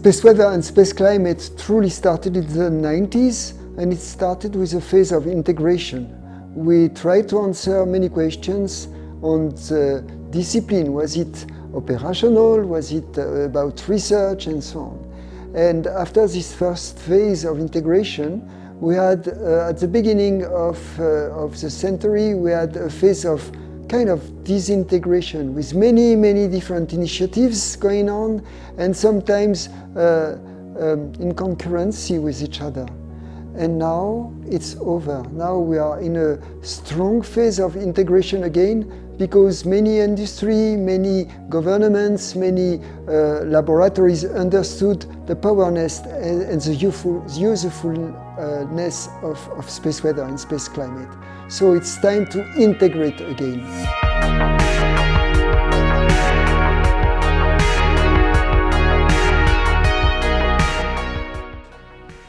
Space weather and space climate truly started in the 90s, and it started with a phase of integration. We tried to answer many questions on the discipline. Was it operational? Was it about research and so on? And after this first phase of integration, we had, at the beginning of the century, we had a phase of kind of disintegration with many, many different initiatives going on, and sometimes in concurrency with each other. And now it's over. Now we are in a strong phase of integration again, because many industry, many governments, many laboratories understood the powerness and the usefulness of space weather and space climate. So it's time to integrate again.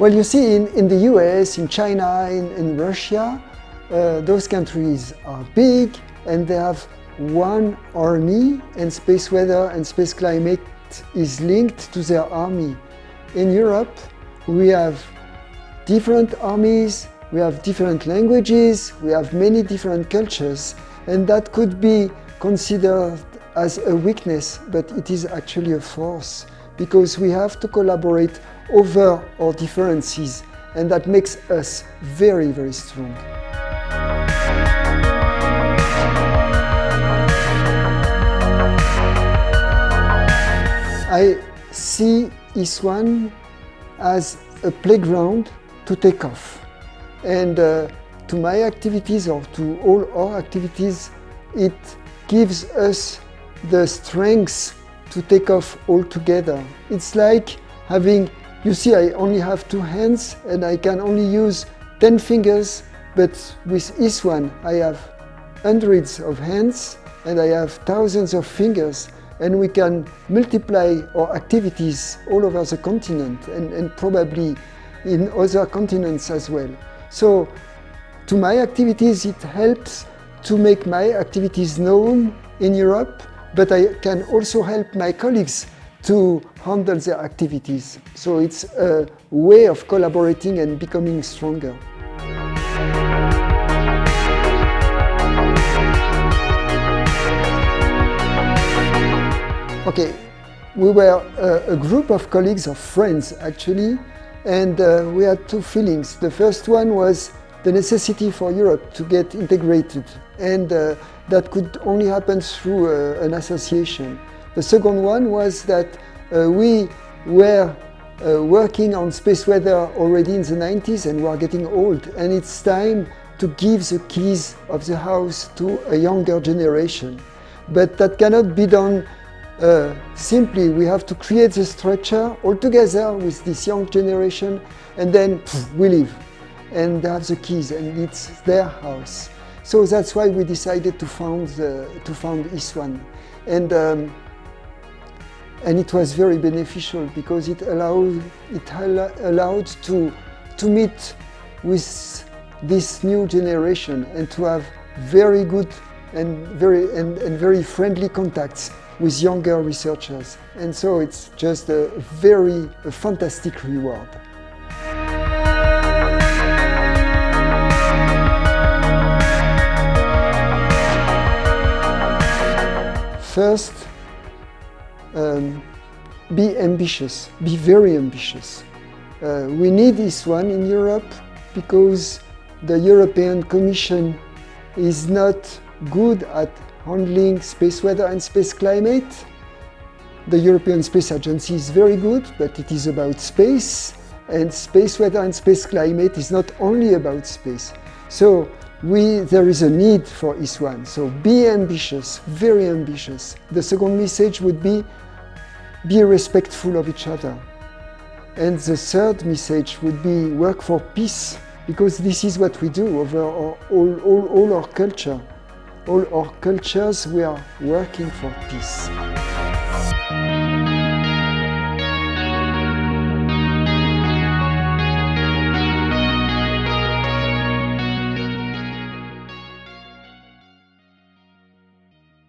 Well, you see, in the US, in China, in Russia, those countries are big and they have one army, and space weather and space climate is linked to their army. In Europe, we have different armies, we have different languages, we have many different cultures, and that could be considered as a weakness, but it is actually a force, because we have to collaborate over our differences, and that makes us very, very strong. I see E-SWAN as a playground to take off. And to my activities, or to all our activities, it gives us the strength to take off all together. It's like having, you see, I only have 2 hands and I can only use 10 fingers, but with E-SWAN I have hundreds of hands and I have thousands of fingers, and we can multiply our activities all over the continent and probably in other continents as well. So to my activities, it helps to make my activities known in Europe, but I can also help my colleagues to handle their activities. So it's a way of collaborating and becoming stronger. Okay, we were a group of colleagues, of friends actually, and we had 2 feelings. The first one was the necessity for Europe to get integrated, and that could only happen through an association. The second one was that we were working on space weather already in the 90s and we are getting old, and it's time to give the keys of the house to a younger generation. But that cannot be done simply. We have to create the structure all together with this young generation, and then we leave and they have the keys and it's their house. So that's why we decided to found E-SWAN. And it was very beneficial because it allowed to meet with this new generation and to have very good and very friendly contacts with younger researchers. And so it's just a fantastic reward. First, be ambitious, be very ambitious. We need E-SWAN in Europe because the European Commission is not good at handling space weather and space climate. The European Space Agency is very good, but it is about space, and space weather and space climate is not only about space. So there is a need for E-SWAN, so be ambitious, very ambitious. The second message would be respectful of each other. And the third message would be work for peace, because this is what we do over all our culture. All our cultures, we are working for peace.